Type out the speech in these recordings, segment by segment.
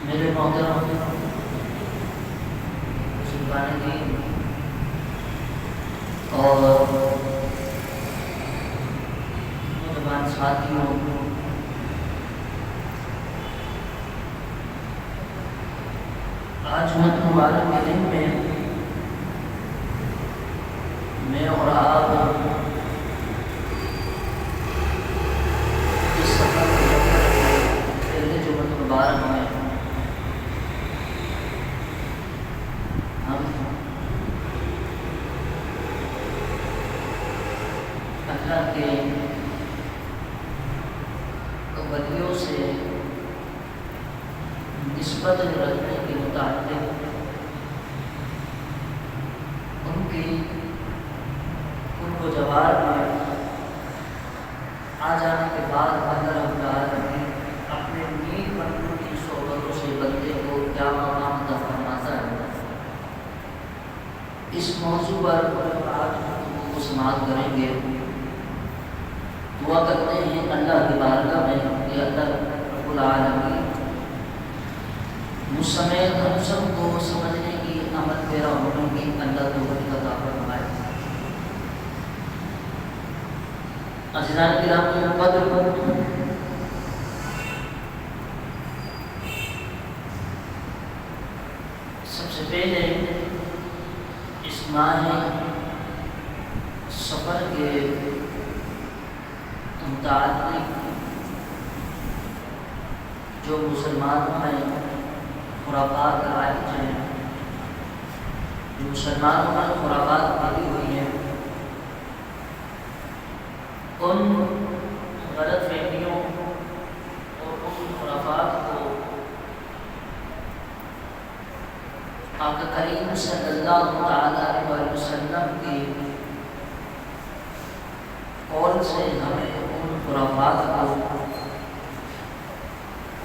میرے محترم سلطان دین اور نوجوان ساتھیوں، آج مبارک کے دن میں اور آپ اس سفر پہلے جو مبارک میں ہم اللہ کے ولیوں سے نسبت رکھنے کے متعلق ان کو جواب میں آ جانے کے بعد اللہ رب العالمین اپنے نیک بندوں کی صحبتوں سے بندے کو کیا مقام عطا فرماتا ہے، اس موضوع پر آج کو سماعت کریں گے۔ دعا کرتے ہیں اللہ کی بارگاہ میں کہ اللہ رب العالمین مجھ سمیت ہم سب کو سمجھنے کی، عمل پیرا ہونے کی اللہ توفیق عطا فرمائے۔ عزیزان کرام کی قدر سب سے پہلے اس ماہ سفر کے متعلق جو مسلمانوں میں خرافات رائج ہیں، جو مسلمانوں میں خرافات پھیلی ہوئی ہیں، ان غلط فہمیوں اور ان خرافات کو آقا کریم صلی اللہ علیہ وسلم کی قول سے ہمیں ان خرافات کو،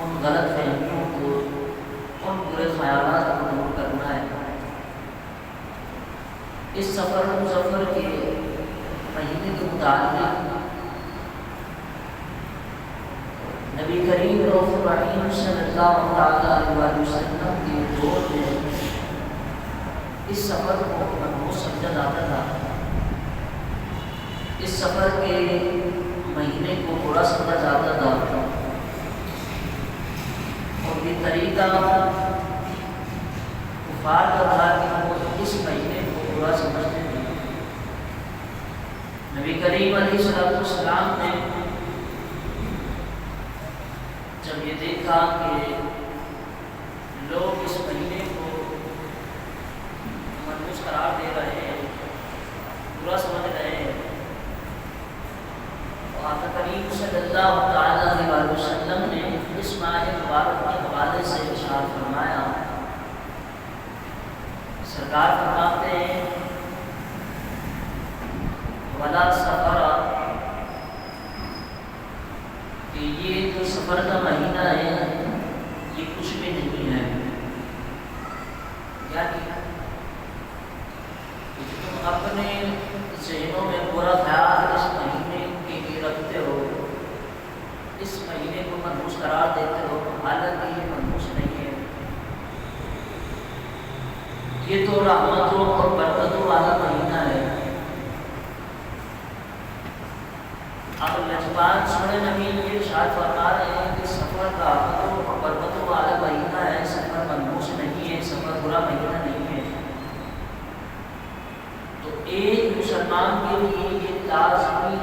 ان غلط فہمیوں کو، ان برے خیالات کو دور کرنا ہے۔ اس سفر مظفر کے مہینے کے متعلق نبی کریم رؤوف الرحیم صلی اللہ علیہ وسلم کے دور میں اس سفر کو منحوس سمجھا جاتا تھا، اس سفر کے مہینے کو برا سمجھا جاتا تھا، اور یہ طریقہ کفار کا تھا کہ وہ اس مہینے کو برا سمجھتے تھے۔ نبی کریم علیہ السلام نے جب یہ دیکھا کہ لوگ اس مہینے کو منحوس قرار دے رہے ہیں، برا سمجھ رہے ہیں، تو آقا کریم صلی اللہ علیہ وسلم نے اس ماہ مبارک کے حوالے سے ارشاد فرمایا۔ سرکار فرماتے ہیں ولا سفر، کہ یہ جو سفر کا مہینہ ہے یہ کچھ بھی نہیں ہے، یعنی تم اپنے ذہنوں میں برا خیال اس مہینے کے لیے رکھتے ہو، اس مہینے کو منحوس قرار دیتے ہو، حالانکہ یہ منحوس نہیں ہے، یہ تو رحمتوں اور برکتوں والا مہینہ ہے۔ اب لجپال سونے نبی یہ ارشاد فرما رہے ہیں کہ سفر رحمتوں اور برکتوں والا مہینہ ہے، سفر منحوس نہیں ہے، سفر برا مہینہ نہیں ہے۔ تو ایک مسلمان کے لیے یہ لازمی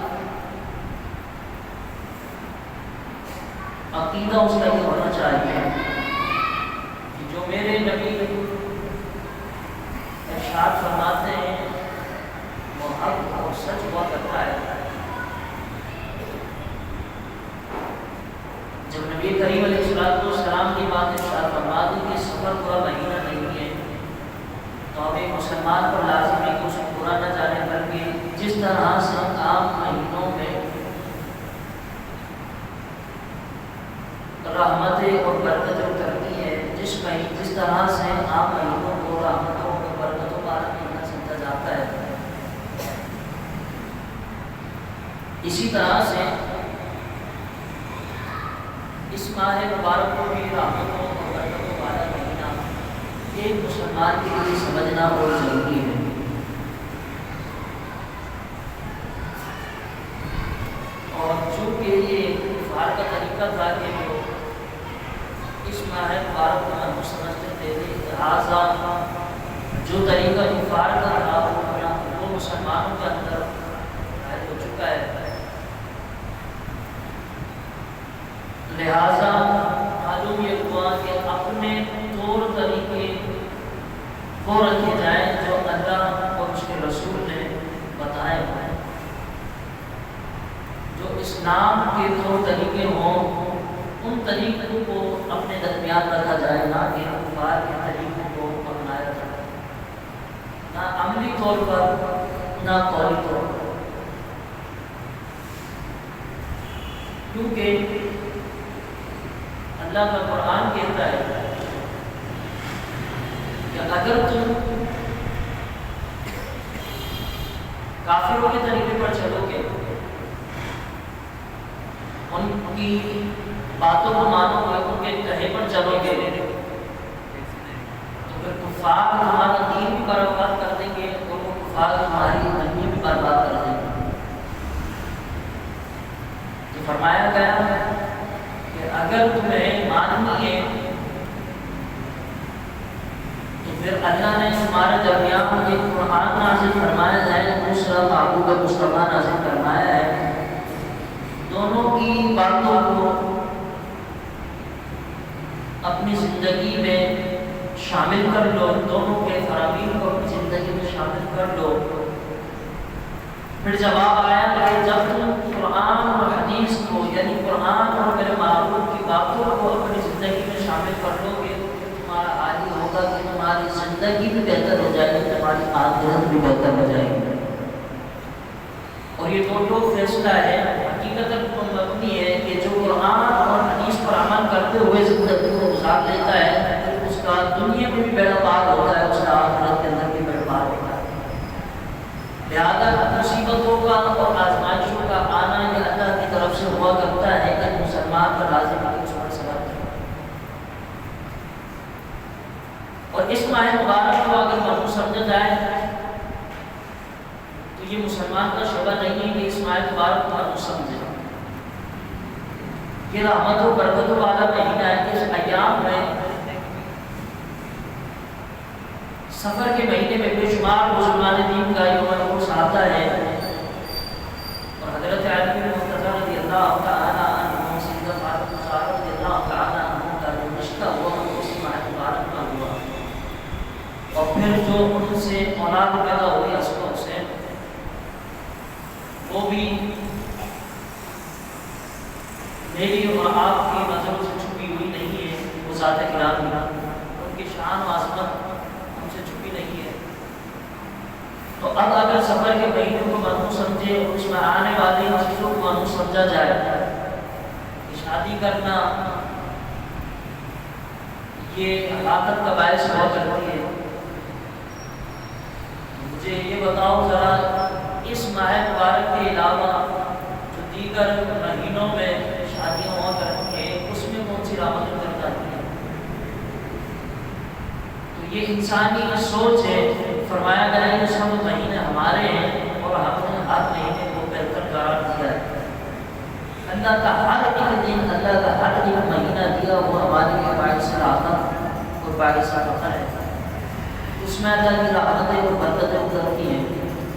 عقیدہ اس کا یہ ہونا چاہیے کہ جو میرے نبی ارشاد فرماتے ہیں وہ حق اور سچ ہوا کرتا ہے۔ جب نبی کریم علیہ السلام کی بات ارشاد فرما دی کہ سفر برا مہینہ نہیں ہے، تو اب ایک مسلمان پر لازم ہے کہ اس کو برا نہ جانے، بلکہ جس طرح سے عام مہینوں میں رحمتیں اور برکتیں اترتی ہیں، جس طرح سے عام مہینوں کو رحمتوں اور برکتوں والا مہینہ سمجھا جاتا ہے، اسی طرح سے اس ماہ مبارک کو بھی رحمتوں اور برکتوں ایک مسلمان کے لیے سمجھنا بہت ضروری ہے۔ اور چونکہ یہ کفار کا طریقہ تھا کہ وہ اس ماہ مبارک کو ہم سمجھتے تھے، لہٰذا جو طریقہ کفار کا تھا وہ مسلمانوں کے اندر ہو چکا ہے، لہٰذا معلوم یہ ہوا کہ اپنے طور طریقے وہ رکھے جائیں جو اللہ اور اس کے رسول نے بتائے ہوئے، جو اسلام کے طور طریقے ہوں ان طریقوں کو اپنے درمیان رکھا جائے، نہ کہ کفار کے طریقوں کو اپنایا جائے، نہ عملی طور پر نہ قولی طور پر، کیونکہ اللہ کا قرآن کہتا ہے کہ اگر تم کافروں کے طریقے پر چلو گے، ان کی باتوں کو مانو گے، ان کے کہے پر چلو گے، تو پھر کفار تمہارا دین بھی برباد کر دیں گے اور وہ کفار تمہاری دنیا بھی برباد کر دیں گے۔ تو فرمایا گیا کہ اگر تمہیں ماننی ہے تو پھر اللہ نے ہمارے درمیان ایک قرآن نازل فرمایا ہے، دوسرا محبوب مصطفیٰ نازل فرمایا ہے، دونوں کی باتوں کو اپنی زندگی میں شامل کر لو، دونوں کے فرامین کو اپنی زندگی میں شامل کر لو۔ پھر جواب آیا کہ جب تم قرآن اور حدیث کو، یعنی قرآن اور میرے محبوب کی باتوں کو اپنی زندگی میں شامل کر لو گے تو تمہارا حال یہ ہوگا کہ تمہاری زندگی بھی بہتر ہو جائے گی، تمہاری آخرت بھی بہتر ہو جائے گی۔ اور یہ دو فیصلہ ہے، حقیقت مبنی ہے کہ جو قرآن اور حدیث پر عمل کرتے ہوئے زندگی کو گزار لیتا ہے اس کا دنیا میں بھی بیڑا پار ہوتا ہے، اس کا آخرت کے اندر بھی بیڑا پار ہوتا ہے۔ لہٰذا مصیبتوں کا اور آزمائشوں کا آنا یہ اللہ کی طرف سے ہوا کرتا ہے کہ مسلمان کا لازم ہے اس پر صبر کرے، اور اس ماہ مبارک کو اگر معلوم سمجھا جائے تو یہ مسلمان کا شعبہ نہیں ہے کہ اس ماہ مبارک کو معلوم سمجھے۔ یہ رحمت و برکت والا مہینہ ہے، اس ایام میں سفر کے مہینے میں بے شمار مسلمان دین کا یوم عروس آتا ہے، اور حضرت علی بن مرتضیٰ رضی اللہ تعالیٰ عنہ، سیدہ فاطمہ زہرا رضی اللہ تعالیٰ عنہ کا جو رشتہ ہوا وہ اسی ماہ مبارک میں ہوا، اور پھر جو ان سے اولاد پیدا ہوئی حسن و حسین، وہ بھی میری اور آپ کی نظروں سے چھپی ہوئی نہیں ہے، وہ ذات کرام ان کی شان و عظمت ہم سے چھپی نہیں ہے۔ تو اب اگر سفر کے مہینے کو معلوم سمجھے اور اس میں آنے والی چیزوں کو معلوم سمجھا جائے کہ شادی کرنا یہ ہلاکت کا باعث ہوا کرتی ہے، مجھے یہ بتاؤ ذرا اس ماہ مبارک کے علاوہ جو دیگر مہینوں میں شادیاں ہوا کرتی ہیں اس میں کون سی رحمتیں کر جاتی ہیں؟ تو یہ انسانی سوچ ہے۔ فرمایا گیا ہے یہ سب مہینے ہمارے ہیں اور ہم نے ہر مہینے کو بہتر قرار دیا ہے۔ اللہ کا ہر ایک دن، اللہ کا ہر ایک مہینہ دیا وہ ہمارے لیے باعث راحت اور باعث فخر ہے۔ اس میں اللہ کی رحمتیں اور برکتیں اترتی ہیں۔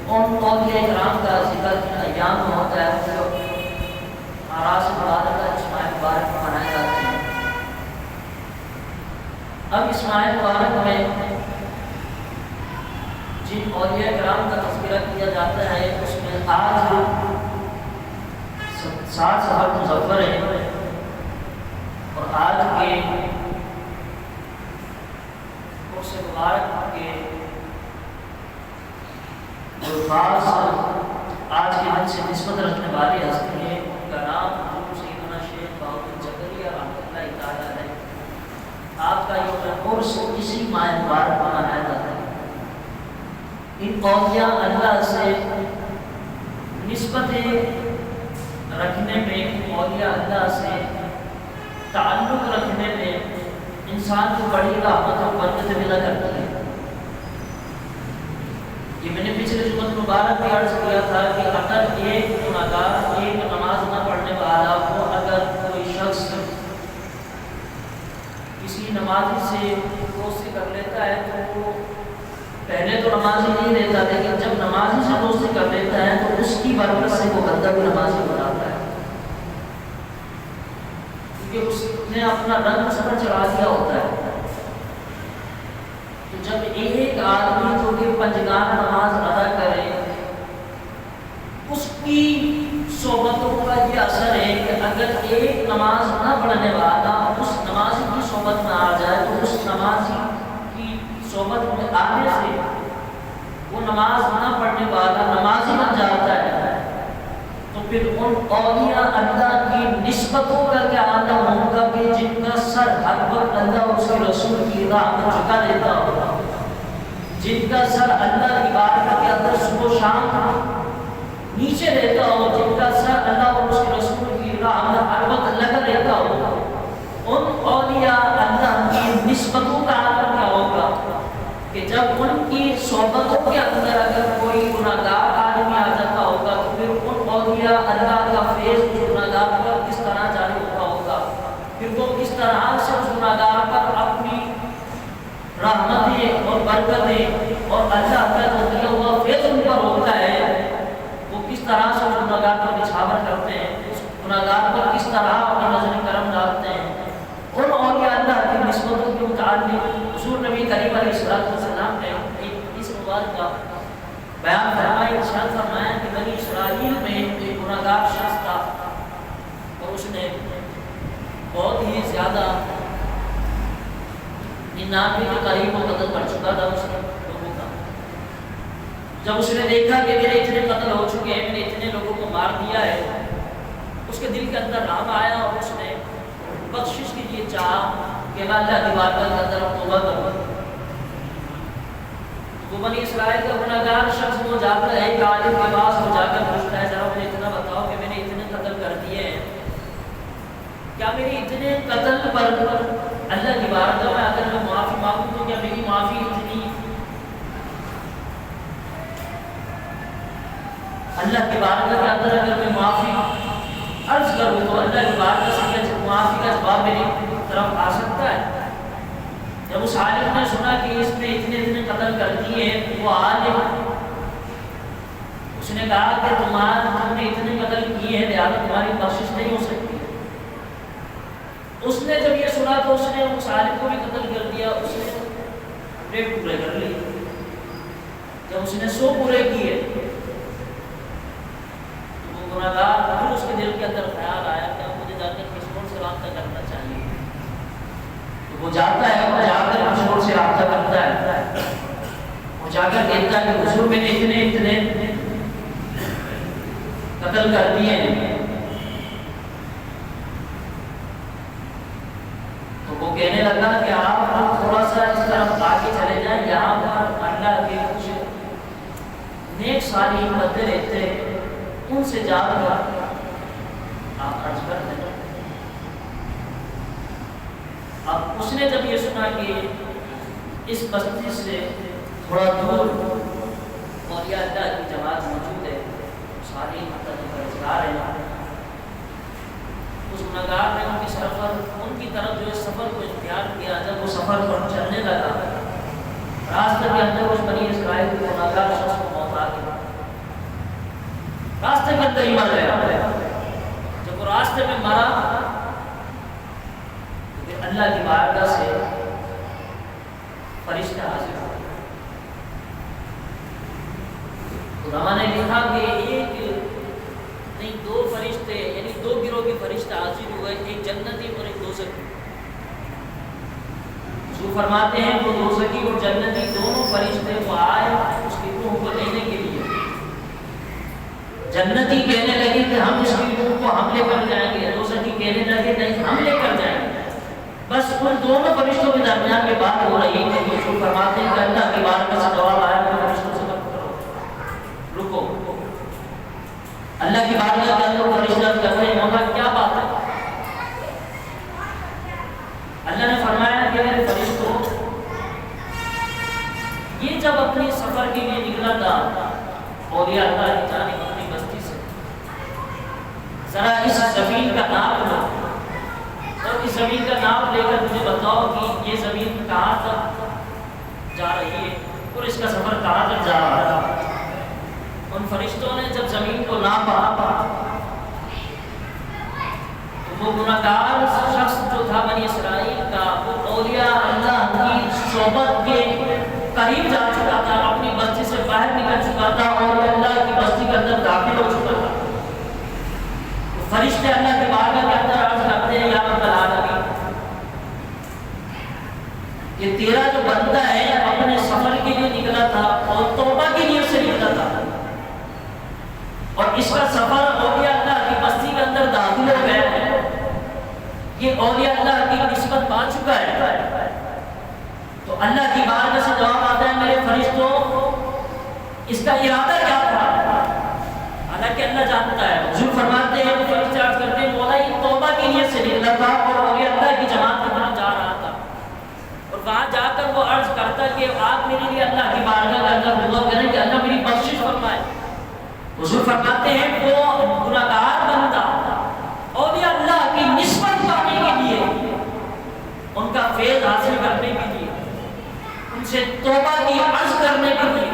ان اولیاء کرام کا ذکر ایام میں ہوتا ہے جو آراس مبارک کا اس ماہ مبارک میں منائے جاتے ہیں۔ اب اس ماہ مبارک میں جن اولیاء کرام کا تذکرہ کیا جاتا ہے اس میں آج 7 سال مظفر ہیں، اور آج کے عرص مبارک کے الفاظ آج کے دن سے نسبت رکھنے والے ہستی ہیں، ان کا نام حضور سیدنا شیخ بہاؤالدین زکریا رحمۃ اللہ تعالیٰ علیہ۔ آپ کا یوم عرس اسی ماہ مبارک میں منایا جاتا ہے۔ ان اولیاء اللہ سے نسبتیں رکھنے میں، اولیاء اللہ سے تعلق رکھنے میں انسان کو بڑی رحمت اور برکت ملا کرتی ہے۔ یہ میں نے پچھلے جمعہ مبارک میں عرض کیا تھا کہ اگر ایک گناہگار ایک نماز نہ پڑھنے والا کو اگر کوئی شخص کسی نمازی سے دوستی کر لیتا ہے تو وہ پہلے تو نمازی نہیں رہتا، لیکن جب نمازی سے دوستی کر لیتا ہے تو اس کی برکت سے وہ بندہ بھی نمازی بناتا ہے، کیونکہ اس نے اپنا رنگ سفر چڑھا دیا ہوتا ہے۔ تو جب ایک آدمی جو کہ پنجگان نماز ادا کرے، اس کی صحبتوں کا یہ اثر ہے کہ اگر ایک نماز نہ پڑھنے والا اس نمازی کی صحبت میں آ جائے تو اس نمازی کی صحبت میں آنے سے وہ نماز نہ پڑھنے والا نمازی بن جاتا ہے، تو پھر ان اولیاء اللہ کی نسبتوں کا کیا عالم ہوگا کہ جن کا سر ہر وقت اللہ اور اس کے رسول کی راہ میں جھکا دیتا ہوگا، جن کا سر اللہ کی بارگاہ کے اندر صبح و شام نیچے رہتا ہو، جن کا سر اللہ اور اس کے رسول کی راہ میں ہر وقت لگا رہتا ہو، ان اولیاء اللہ کی نسبتوں کا عالم کیا ہوگا کہ جب ان کی صحبتوں کے اندر اگر کوئی گناہگار آدمی آ جاتا ہوگا تو پھر ان اولیاء اللہ کا فیض اس گناہگار پر کس طرح جاری ہوتا ہوگا، پھر وہ کس طرح سے اس گناہگار پر اپنی رحمتیں اور برکتیں اور اللہ کا جو دیا ہوا فیض ان پر ہوتا ہے، وہ کس طرح سے اس گناہگار پر نچھاور کرتے ہیں، اس گناہگار پر کس طرح اپنی نظر کرم ڈالتے ہیں۔ ان اولیاء اللہ کی نسبتوں کے متعلق حضور نبی کریم علیہ السلام نے اس مبارکہ بیان فرمایا، ارشاد فرمایا کہ بنی اسرائیل میں ایک گناہگار شخص تھا اور اس نے بہت ہی زیادہ 99 کے قریب وہ قتل کر چکا تھا اس لوگوں کا۔ جب اس نے دیکھا کہ میرے اتنے قتل ہو چکے ہیں، میں نے اتنے لوگوں کو مار دیا ہے، اس کے دل کے اندر رحم آیا اور اس نے بخشش کے لیے چاہا کہ میں اللہ کی بارگاہ کے اندر توبہ کروں۔ وہ بنی اسرائیل کا گناہگار شخص وہ جاتا ہے ایک عالم کے پاس، وہ جا کر پوچھتا ہے ذرا مجھے اتنا بتاؤ کہ میں نے اتنے قتل کر دیے ہیں، کیا میری اتنے قتل پر اللہ کی بارگاہ میں اگر میں معافی مانگوں تو کیا میری معافی اتنی اللہ کی بارگاہ کے اندر اگر میں معافی عرض کروں تو اللہ کی بارگاہ سے معافی کا جواب میری طرف آ سکتا ہے؟ جب اس عالم نے سنا کہ اس نے اتنے قتل کر دیے ہیں، وہ عالم اس نے کہا کہ تم نے اتنے قتل کیے ہیں لہٰذا تمہاری بخشش نہیں ہو سکتی۔ اس نے جب یہ سنا تو اس نے اس عالم کو بھی قتل کر دیا، اس نے 100 پورے کر لیے۔ جب اس نے 100 پورے کیے تو وہ گناہگار پھر اس کے دل کے اندر خیال آیا کہ اب مجھے جا کر کسی اور سے رابطہ کرنا چاہیے، تو وہ جاتا ہے اور جا کر کسی اور سے رابطہ کرتا ہے، وہ جا کر کہتا ہے کہ حضور میں نے اتنے قتل کر دیے ہیں۔ تو وہ کہنے لگا کہ آپ تھوڑا سا اس طرف آگے چلے جائیں، یہاں پر اللہ کے کچھ نیک صالحین بندے رہتے ہیں، ان سے جا کر آپ عرض کر دیں۔ اب اس نے جب یہ سنا کہ اس بستی سے تھوڑا دور اولیاء اللہ کی جماعت موجود ہے، صالحین مدد کا اظہار ہے، اس گناہگار نے ان کی طرف جو سفر کو اختیار کیا۔ جب وہ سفر پر چلنے لگا، راستے کے اندر اس بنی اسرائیل کے گناہگار شخص کو موت آ گئی، راستے کے اندر ہی مر گیا۔ جب وہ راستے میں مرا تو پھر اللہ کی بارگاہ سے فرشتہ حاضر ہوا۔ علماء نے لکھا کہ ایک نہیں 2 فرشتے یعنی 2 گروہ کے فرشتے حاضر ہوئے، ایک جنتی اور ایک دوزخی۔ جو فرماتے ہیں وہ دوزخی اور جنتی دونوں فرشتے وہ آئے اس کی روح کو لینے کے لیے۔ جنتی کہنے لگے کہ ہم اس کی روح کو ہم لے کر جائیں گے، دوزخی کہنے لگے نہیں ہم لے کر جائیں گے۔ بس ان دونوں فرشتوں کے درمیان میں بات ہو رہی ہے کہ جو فرماتے ہیں کہ اللہ کی بارگاہ سے جواب آیا کہ فرشتوں سے مت کرو، رکو۔ اللہ کی بارگاہ کے اندر فرشتہ کہتے ہیں مولا کیا بات ہے؟ اللہ نے فرمایا کہ اپنی سفر کے لیے نکلا تھا اولیاء اللہ کی جانب اپنی بستی سے، ذرا اس زمین کا نام لو اور اس زمین کا نام لے کر مجھے بتاؤ کہ یہ زمین کہاں تک جا رہی ہے اور اس کا سفر کہاں تک جا رہا ہے۔ ان فرشتوں نے جب زمین کو ناپا تو وہ گناہگار شخص جو تھا بنی اسرائیل کا، وہ اولیاء اللہ کی صحبت کے قریب جا چکا تھا، اپنی بستی سے باہر نکل چکا تھا اور اللہ کی بستی کے اندر داخل ہو چکا تھا۔ فرشتے اللہ کے بارگاہ کے اندر عرض کرتے ہیں یا رب العالمین، کہ تیرا جو بندہ ہے اپنے سفر کے لیے نکلا تھا اور توبہ کے لیے سے نکلا تھا اور اس کا سفر اولیاء اللہ کی بستی کے اندر داخل ہو گیا ہے، یہ اولیاء اللہ کی نسبت پا چکا ہے، تو اللہ کی بارگاہ سے جواب آتا ہے میرے فرشتوں اس کا ارادہ کیا تھا؟ حالانکہ اللہ جانتا ہے۔ حضور فرماتے ہیں فرشتے عرض کرتے ہیں مولا یہ توبہ کے لیے سے نکلا تھا اور اولیاء اللہ کی جماعت کی طرف جا رہا تھا، اور وہاں جا کر وہ عرض کرتا کہ آپ میرے لیے اللہ کی بارگاہ کے اندر دعا کریں کہ اللہ میری بخشش فرمائے۔ حضور فرماتے ہیں وہ گناہگار بندہ اولیاء اللہ کی نسبت پانے کے لیے، ان کا فیض حاصل کرنے کے لیے، ان سے توبہ کی عرض کرنے کے لیے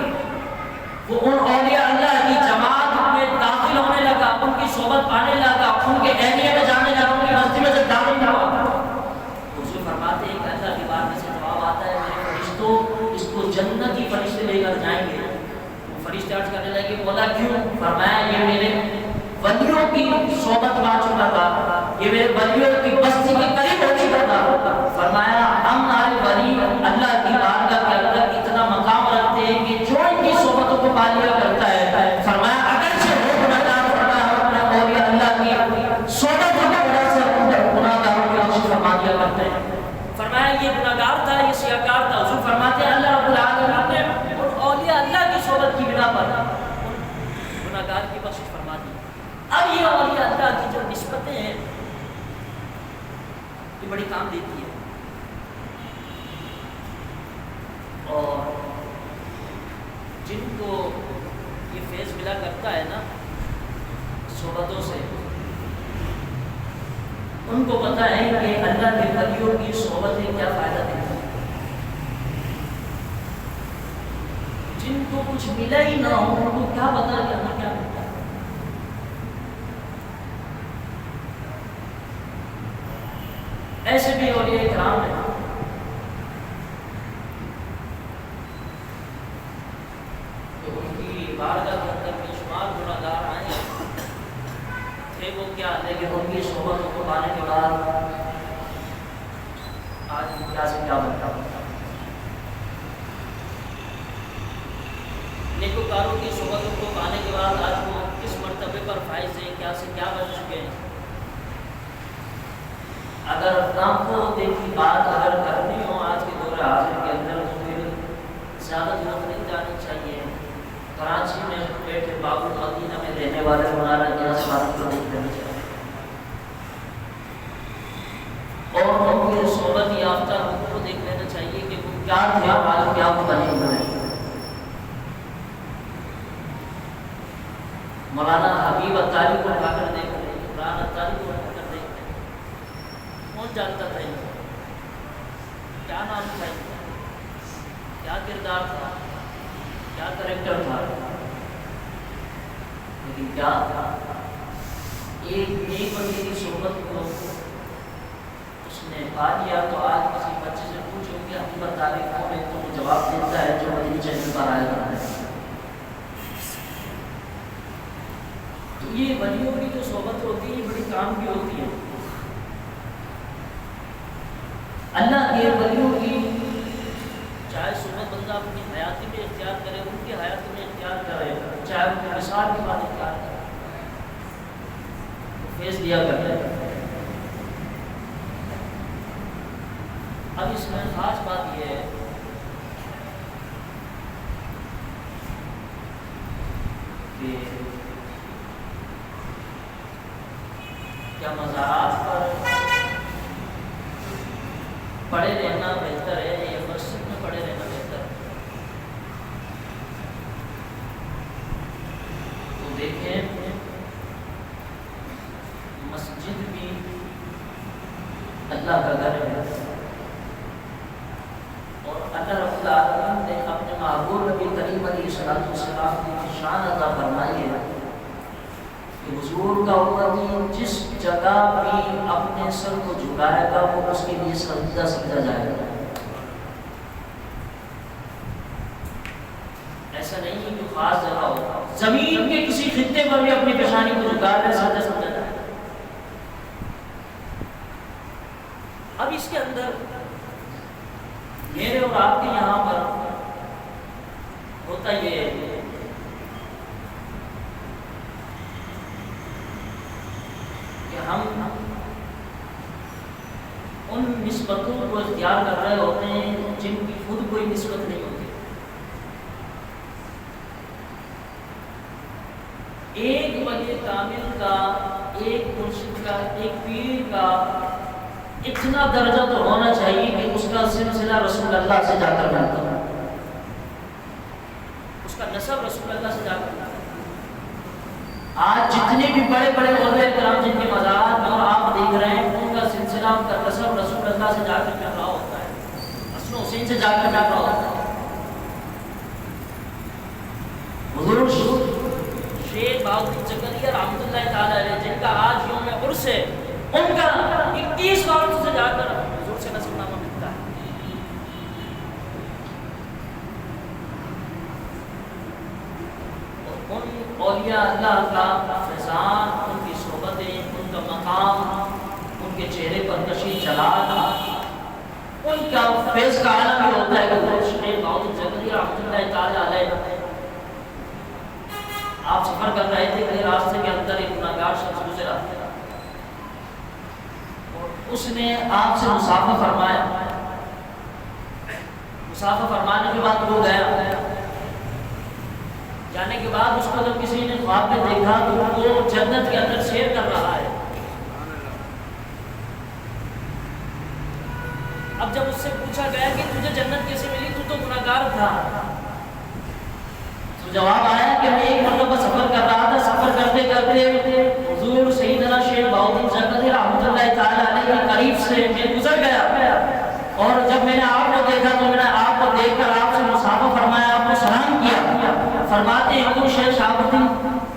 وہ ان اولیاء اللہ کی جماعت میں داخل ہونے لگا، ان کی صحبت پانے لگا، ان کے ایریے میں جانے لگا، ان کی بستی میں جب داخل ہوا۔ حضور فرماتے ہیں کہ اللہ کی بارگاہ سے جواب آتا ہے میرے فرشتوں اس کو جنتی فرشتے لے کر جائیں گے۔ وہ فرشتے عرض کرنے لگے مولا کیوں؟ فرمایا یہ میرے ولیوں کی صحبت پا چکا تھا، یہ میرے ولیوں کی بستی کے قریب ہو چکا تھا۔ فرمایا ہمارے ولی اللہ کی بارگاہ کے اندر اتنا مقام رکھتے ہیں کہ جو ان کی صحبتوں کو پا لیا کرتا ہے، فرمایا اگرچہ وہ گناہگار ہوتا ہے اپنے اولیاء اللہ کی صحبت کی وجہ سے گناہگاروں کی بخشش فرما دیا کرتے ہیں۔ فرمایا یہ گناہگار تھا، یہ سیاہکار تھا۔ حضور فرماتے ہیں اللہ رب العالمین نے ان اولیاء اللہ کی صحبت کی بنا پر گناہگار کی بخشش فرما دی۔ اب یہ اولیاء اللہ کی جو نسبتیں ہیں یہ بڑی کام دیتی ہے، اور جن کو یہ فیض ملا کرتا ہے نا صحبتوں سے، ان کو پتہ ہے کہ اللہ کے ولیوں کی صحبتیں کیا فائدہ دیتی ہیں۔ جن کو کچھ ملا ہی نہ ہو ان کو کیا پتہ کہ ہمیں کیا ملتا ہے۔ ایسے بھی اولیاء کرام ہیں کہ ان کی بارگاہ کے اندر بے شمار گناہگار آئے تھے، وہ کیا لیکن ان کی صحبتوں کو پانے کے بعد آج کیا سے کیا بنتا ہے۔ نیکوکاروں کی صحبتوں کو پانے کے بعد آج وہ کس مرتبے پر فائز ہیں، کیا سے کیا بن چکے ہیں۔ اگر آنکھوں دیکھی بات اگر کرنی ہو آج کے دور حاضر کے اندر تو پھر زیادہ دور نہیں جانی چاہیے، کراچی میں بیٹھے باب المدینہ میں رہنے والے مولانا نیاز فاروق کو دیکھ لینا چاہیے، اور ان کے صحبت یافتہ لوگوں کو دیکھ لینا چاہیے کہ وہ کیا تھے آج کیا وہ بنے ہوئے ہیں۔ مولانا حبیب اتاری کو اٹھا کر دیکھ لیں، عمران اتاری کو اٹھا کر دیکھ لیں، کون جانتا تھا ان کو؟ کیا نام تھا ان کا؟ کیا کردار تھا؟ کیا کریکٹر تھا؟ لیکن کیا تھا؟ ایک نیک بندے کی صحبت کو اس نے پا لیا تو آج کسی بچے سے پوچھو کہ حبیب اتاری کون ہے تو وہ جواب دیتا ہے جو مدنی چینل پر آیا کرتا ہے۔ تو یہ ولیوں کی جو صحبت ہوتی ہے یہ بڑی کام کی ہوتی ہے۔ اللہ کے ولیوں کی چاہے صحبت بندہ اپنی حیاتی میں اختیار کرے، ان کی حیاتی میں اختیار کرے، چاہے ان کے مثال کے بعد اختیار کرے، فیض دیا کرتے ہیں۔ اب اس میں خاص بات یہ ہے کہ کیا مزارات پر پڑے رہنا بہتر ہے یا مسجد میں پڑے رہنا بہتر ہے؟ اللہ کا گھر ہے، اور اللہ رب العالمین نے اپنے محبوب نبی کریم علیہ السلام کی شان عطا فرمائی ہے کہ حضور کا امتی جس جگہ بھی اپنے سر کو جھکائے گا وہ اس کے لیے سجدہ سمجھا جائے گا۔ ایسا نہیں ہے کہ خاص جگہ ہو، زمین کے کسی خطے پر بھی اپنی پیشانی کو جھکا کر سجدہ سمجھا جائے گا۔ اب اس کے اندر میرے اور آپ کے یہاں پر ہوتا یہ کہ ہم ان نسبتوں کو اختیار کر رہے ہوتے ہیں جن کی خود کوئی نسبت نہیں ہوتی۔ ایک ولی کامل کا، ایک مرشد کا، ایک پیر کا اتنا درجہ تو ہونا چاہیے کہ اس کا سلسلہ رسول اللہ سے جا کر ملتا ہو، اس کا نسب رسول اللہ سے جا کر ملتا ہو۔ آج جتنے بھی بڑے بڑے اولیاء کرام جن کے مزارات میں اور آپ دیکھ رہے ہیں ان کا سلسلہ، ان کا نسب رسول اللہ سے جا کر مل رہا ہوتا ہے، حسن حسین سے جا کر مل رہا ہوتا ہے۔ حضور شیخ بہاؤالدین زکریا رحمۃ اللہ تعالی علیہ جن کا آج یوم عرس ہے، ان کا 21 بار سے جا کر حضور سے نسب نامہ ملتا ہے۔ اور ان اولیاء اللہ کا فیضان، ان کی صحبتیں، ان کا مقام، ان کے چہرے پر کشی جلال، ان کا فیض کا عالم یہ ہوتا ہے کہ حضور شیخ بہاؤالدین زکریا رحمۃ اللہ تعالی علیہ آپ سفر کر رہے تھے کہ راستے کے اندر ایک گناہگار شخص گزرا اور اس نے آپ سے مصافحہ فرمایا۔ مصافحہ فرمانے کے بعد وہ گیا، جانے کے بعد اس کو جب کسی نے خواب میں دیکھا تو وہ جنت کے اندر سیر کر رہا ہے۔ اب جب اس سے پوچھا گیا کہ تجھے جنت کیسے ملی، تو گناہگار تھا، تو جواب آیا کہ میں ایک مرتبہ سفر کر رہا تھا، سفر کرتے کرتے حضور سیدنا شیخ بہاؤالدین زکریا رحمۃ اللہ تعالی علیہ کے قریب سے میں گزر گیا، اور جب میں نے آپ کو دیکھا تو میں نے آپ کو دیکھ کر آپ سے مصافحہ فرمایا، آپ کو سلام کیا۔ فرماتے ہیں حضور شیخ بہاؤالدین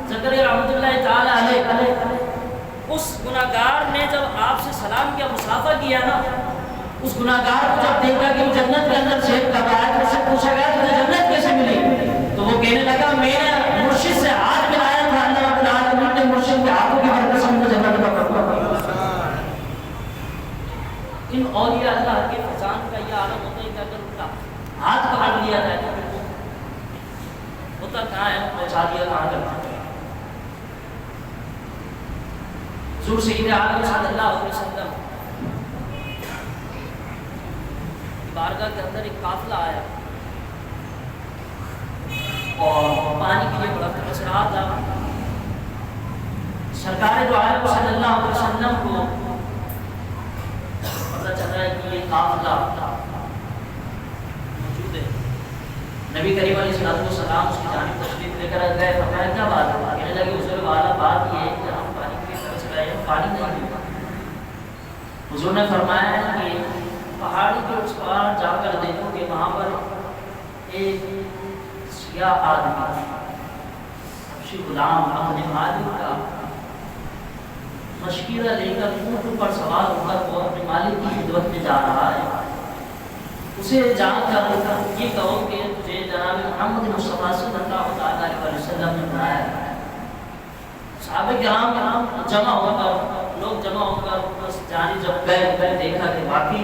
زکریا رحمۃ اللہ تعالی علیہ اس گناہگار نے جب آپ سے سلام کیا، مصافحہ کیا نا، اس گناہگار کو جب دیکھا کہ وہ جنت کے اندر سیر کر رہا ہے تو اس سے پوچھا گیا تجھے جنت کیسے ملی؟ تو وہ کہنے لگا میں نے مرشد سے ہاتھ ملایا تھا، اللہ رب العالمین نے مرشد کے ہاتھوں کی برکت سے مجھے جنت کا موقع دیا۔ ان اولیاء اللہ کے فیضان کا یہ عالم ہوتا ہے کہ اگر ان کا ہاتھ پکڑ لیا جائے تو ہوتا کہاں ہے، پہنچا دیا کہاں تک۔ حضور سید عالم صلی اللہ علیہ وسلم بارگاہ کے اندر ایک قافلہ آیا اور پانی کے لیے بڑا ترس رہا تھا۔ سرکار دو عالم صلی اللہ علیہ وسلم کو پتہ چل رہا ہے کہ یہ قافلہ موجود ہے۔ نبی کریم علیہ السلام اس کی جانب تشریف لے کر گئے، فرمایا کیا بات ہے؟ کہنے لگے حضور والا بات یہ ہے کہ ہم پانی کے لیے ترس رہے ہیں، پانی نہیں ملتا۔ حضور نے فرمایا کہ پہاڑی کے اس پار جا کر دیکھو کہ وہاں پر ایک سیاہ آدمی حبشی غلام اپنے مالک کا مشکیرہ لے کر اونٹ پر سوار ہو کر وہ اپنے مالک کی خدمت میں جا رہا ہے، اسے جان کر یہ کہو کہ تجھے جناب محمد مصطفیٰ صلی اللہ علیہ وسلم نے بنایا ہے۔ صحابہ کرام جمع ہو کر لوگ جمع ہو کر بس جانے جب گئے دیکھا کہ واقعی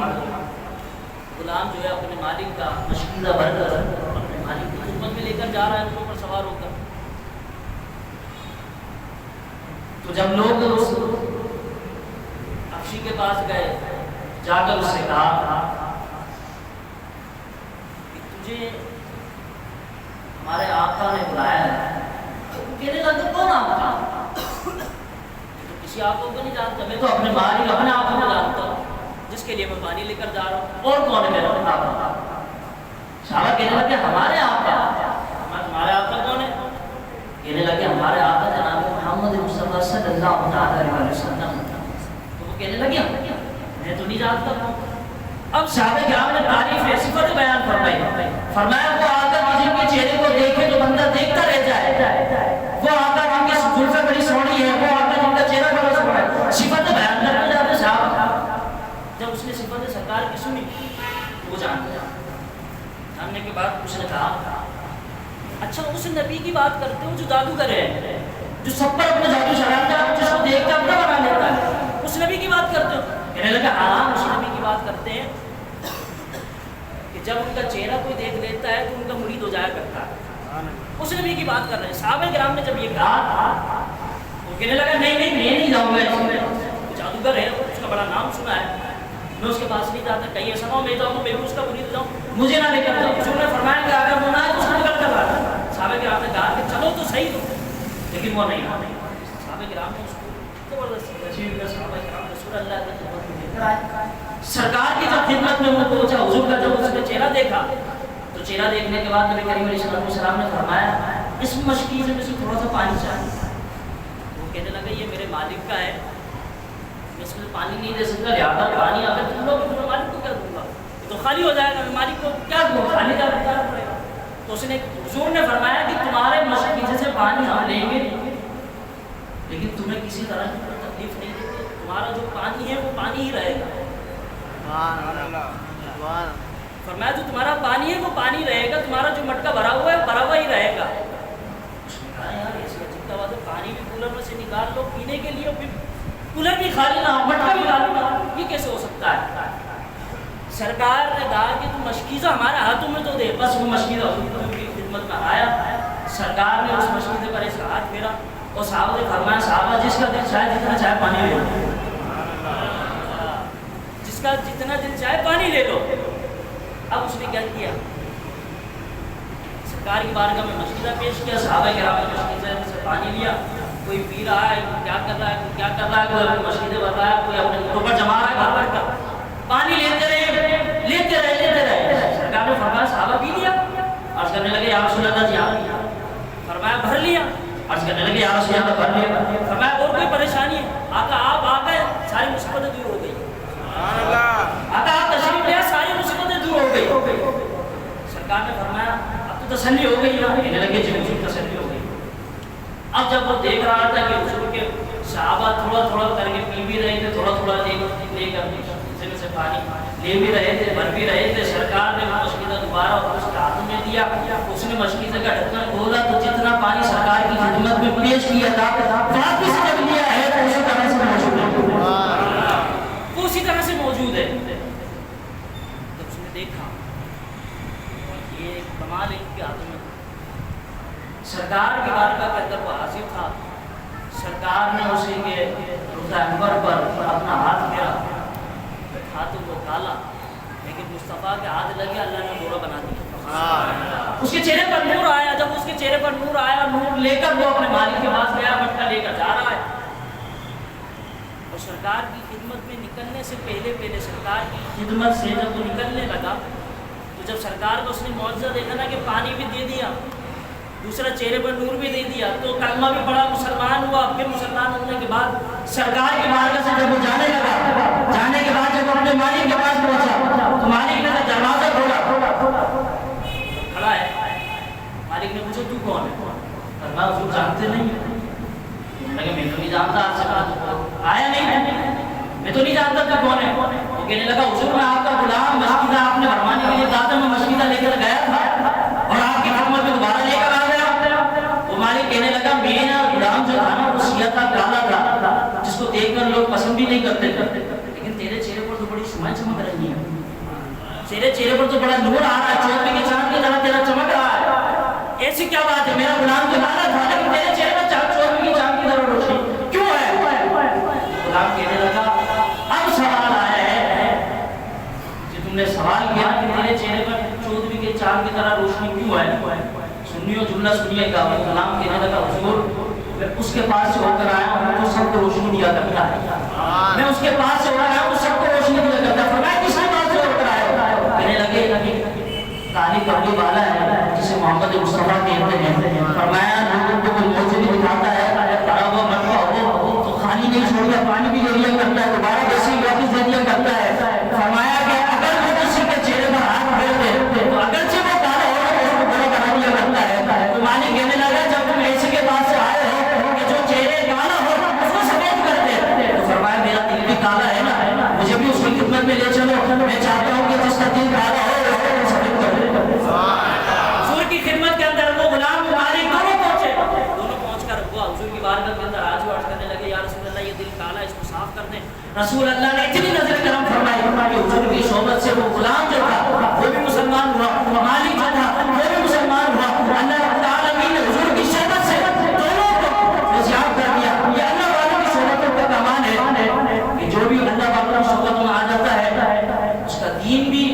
غلام جو ہے اپنے مالک کا مشکیزہ بن کر اپنے مالک کی خدمت میں لے کر جا رہا ہے اونٹوں پر سوار ہو کر۔ تو جب لوگ اس حبشی کے پاس گئے، جا کر اس سے کہا کہ تجھے ہمارے آقا نے بلایا ہے۔ کہنے لگا کون آقا؟ کسی آقا کو نہیں جانتا، میں تو اپنے مالک اپنے آقا کو جانتا ہوں جس کے لیے میں پانی لے کر جا رہا ہوں، اور کون ہے میرا آقا؟ صحابہ کہنے لگے ہمارے آقا، ہمارے آقا کون ہے؟ کہنے لگے ہمارے آقا جناب محمد مصطفیٰ صلی اللہ علیہ وسلم۔ تو وہ کہنے لگے میں تو نہیں جانتا ہوں. اب صحابہ کرام نے تعریف ہے صفت بیان فرمائی. فرمایا وہ آقا جن کے چہرے کو دیکھے تو بندہ دیکھتا رہ جائے, وہ آقا جن کی زلفیں بڑی سونی ہے, وہ آقا جن کا چہرہ بڑا سونا ہے. صفت بیان کرنے جاتے صحابہ. جب اس نے صفت سرکار کی سنی وہ جان گیا. جاننے کے بعد اس نے کہا اچھا اس نبی کی بات کرتے ہو جو جادوگر ہے, جو سب پر اپنا جادو چلاتا ہے, جس کو دیکھ کر اپنا بنا لیتا ہے, اس نبی کی بات کرتے ہو؟ کہنے لگا ہاں اس نبی کی بات کرتے ہیں کہ جب ان کا چہرہ کوئی دیکھ لیتا ہے تو ان کا مرید ہو جایا کرتا ہے. اس نبی کی بات کر رہے ہیں. صحابہ کرام نے جب یہ کہا وہ کہنے لگا نہیں نہیں میں نہیں جاؤں گا, جادوگر ہے اس کا بڑا نام سنا ہے, میں اس کے پاس نہیں جاتا, کہیں ایسا نہ ہو میں جاؤں تو میں بھی اس کا مرید ہو جاؤں, مجھے نہ لے کر جاؤ. اس نے فرمایا کہ اگر وہ نہ ہے تو اس نے غلط کر رہا ہے. صحابہ کرام نے کہا کہ چلو تو صحیح تو, لیکن وہ نہیں. صحابہ کرام نے اس کو زبردستی صحابہ کرام رسول اللہ کی خدمت میں لے کر آئے. سرکار کی جب خدمت میں وہ پہنچا, حضور کا جب اس کا چہرہ دیکھا تو چہرہ دیکھنے کے بعد نبی کریم علیہ السلام نے فرمایا اس مشکیزے میں سے تھوڑا سا پانی چاہیے. وہ کہنے لگا یہ میرے مالک کا ہے, میں اس میں پانی نہیں دے سکتا, لہٰذا پانی اگر تم لوگ تو مالک کو کیا دوں گا, یہ تو خالی ہو جائے گا, میں مالک کو کیا دوں, خالی کا پڑے گا. تو اس نے حضور نے فرمایا کہ تمہارے مشکیزے سے پانی ہم لیں گے لیکن تمہیں کسی طرح کی تکلیف نہیں دے گی, تمہارا جو پانی ہے وہ پانی ہی رہے گا. فرمایا جو تمہارا پانی ہے وہ پانی رہے گا, تمہارا جو مٹکا بھرا ہوا ہے بھرا ہوا ہی رہے گا. اس نے کہا یار ایسی عجیب بات ہے, پانی بھی کولر میں سے نکال لو پینے کے لیے, کولر بھی خالی نہ ہو, مٹکا بھی خالی نہ ہو, یہ کیسے ہو سکتا ہے؟ سرکار نے کہا کہ تم مشکیزہ ہمارے ہاتھوں میں تو دے. بس وہ مشکیزہ حضور کی خدمت میں آیا, سرکار نے اس مشکیزے پر اس کا ہاتھ پھیرا اور صحابہ نے فرمایا صحابہ جس کا دل چاہے جتنا چاہے پانی لے لو, جس کا جتنا دل چاہے پانی لے لو. اب اس نے کیا کیا, سرکار کی بارگاہ میں مشکیزہ پیش کیا, صحابہ کرام نے مشکیزے سے پانی لیا, کوئی پی رہا ہے, کوئی کیا کر رہا ہے, کوئی کیا کر رہا ہے, کوئی اپنے مشکیزے بھر رہا ہے, کوئی اپنے اوپر جما رہا ہے بھر کر, پانی لیتے رہے لیتے رہے لیتے رہے. سرکار نے فرمایا صحابہ پی لیا, عرض کرنے لگے یا رسول اللہ جی ہاں, فرمایا بھر لیا, عرض کرنے لگے یا رسول اللہ بھر لیا, فرمایا اور کوئی پریشانی ہے, آقا آپ آ گئے ساری مصیبتیں دور ہو گئی, آقا آپ تشریف لے ساری مصیبتیں دور ہو گئی. سرکار نے فرمایا اب تو تسلی ہو گئی نا, کہنے لگے جی مجھے تسلی ہو گئی. اب جب وہ دیکھ رہا تھا کہ حضور کے صحابہ تھوڑا تھوڑا کر کے پی بھی رہے تھے, تھوڑا تھوڑا لے کر میں سے پانی لے بھی رہے تھے, بھر بھی رہے تھے, سرکار نے وہ مشکیزہ دوبارہ اس کے ہاتھ میں دیا, اس نے مشکیزے کا ڈھکن کھولا تو جتنا پانی سرکار کی خدمت میں پیش کیا تھا واپس جب لیا ہے تو اسی طرح سے موجود ہے, وہ اسی طرح سے موجود ہے. جب اس نے دیکھا یہ کمال ہے ان کے ہاتھ میں, سرکار کی بارگاہ کے اندر وہ حاضر تھا, سرکار نے اسے کے روضہ انور پر اپنا ہاتھ پھیرا, ہاتھ وہ کالا لیکن مصطفیٰ کے ہاتھ لگے اللہ نے گورا بنا دیا. اس کے چہرے پر نور آیا, جب اس کے چہرے پر نور آیا, نور لے کر وہ اپنے مالک کے پاس گیا, مٹکا لے کر جا رہا ہے. اور سرکار کی خدمت میں نکلنے سے پہلے سرکار کی خدمت سے جب وہ نکلنے لگا تو جب سرکار کو اس نے معجزہ دیکھا نا کہ پانی بھی دے دیا, دوسرا چہرے پر نور بھی دے دیا, تو کلمہ بھی پڑھا, مسلمان ہوا. پھر مسلمان ہونے کے بعد سرکار کی بارگاہ سے جب وہ جانے لگا, جانے کے بعد جب اپنے مالک کے پاس پہنچا تو مالک نے دروازہ کھولا, کھڑا ہے. مالک نے پوچھا تو کون ہے, فرمایا حضور جانتے نہیں ہیں. میں تو نہیں جانتا, آپ سے کہا آیا نہیں, میں تو نہیں جانتا تو کون ہے. وہ کہنے لگا حضور میں آپ کا غلام, مشکیزہ آپ نے بھروانے کے لیے کہا تھا, میں مشکیزہ لے کر گیا تھا اور آپ کی خدمت میں دوبارہ لے کر آ گیا. وہ مالک کہنے لگا میرا غلام جو تھا نا وہ سیاہ تھا, کالا تھا, جس کو دیکھ کر لوگ پسند بھی نہیں کرتے, لیکن تیرے چہرے پر تو بڑی شمائیں چمک رہی ہیں, تیرے چہرے پر تو بڑا نور آ رہا ہے, چودھری کے چاند کی طرح تیرا چمک رہا ہے. ایسی کیا بات ہے, میرا غلام تو کالا تھا لیکن تیرے چہرے پر چودھری کے چاند کی طرح روشنی کیوں ہے؟ غلام کہنے لگا اب سوال آیا ہے کہ تم نے سوال کیا کہ تیرے چہرے پر چودھری کے چاند کی طرح روشنی کیوں ہے. سنیو جملہ سنیے گا. غلام کہنے لگا حضور میں اس کے پاس سے ہو کر آیا ہوں جو سب کو روشنی دیا کرتا ہے, میں اس کے پاس سے ہو کر آیا ہوں سب کو روشنی دیا کرتا ہے. فرمایا کس کے پاس سے ہو کر آیا؟ کہنے لگے کالی کپڑے والا ہے جسے محمد مصطفیٰ کہتے ہیں. فرمایا لوگوں کو کوئی موجود دکھاتا ہے, بڑا وہ مٹکا ہو تو خالی نہیں چھوڑتا, پانی بھی دے دیا کرتا ہے, دوبارہ ویسے ہی واپس دے دیا کرتا ہے. رسول اللہ نے اتنی نظر کرم فرمائی کہ حضور کی صحبت سے وہ غلام جو تھا وہ بھی مسلمان ہوا، مالک جو تھا وہ بھی مسلمان ہوا۔ اللہ رب العالمین نے حضور کی صحبت سے دونوں کو فیضیاب کر دیا۔ یہ اللہ والوں کی صحبتوں کا کمال ہے کہ جو بھی اللہ والوں کی صحبت میں آ جاتا ہے اس کا دین بھی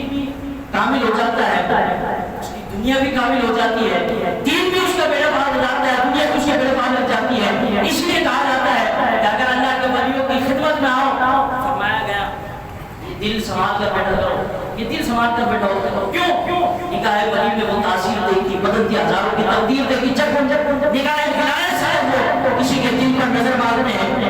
کامل ہو جاتا ہے، اس کی دنیا بھی کامل ہو جاتی ہے، دین بھی اس کا بیڑا پار ہو جاتا ہے، دنیا بھی اس کے بیڑے پار لگ جاتی ہے۔ اس لیے کہا جاتا ہے کہ اگر اللہ کے ولیوں کی خدمت میں آؤ، فرمایا گیا یہ دل سنبھال کر بیٹھا کرو، یہ دل سنبھال کر بیٹھا کرو۔ کیوں؟ نکاح ولی میں وہ تاثیر دیکھی، بدلتی ہزاروں کی تقدیر دیکھی، جب نکاح ولایت صاحب وہ کسی کے دل پر نظر مارنے ہیں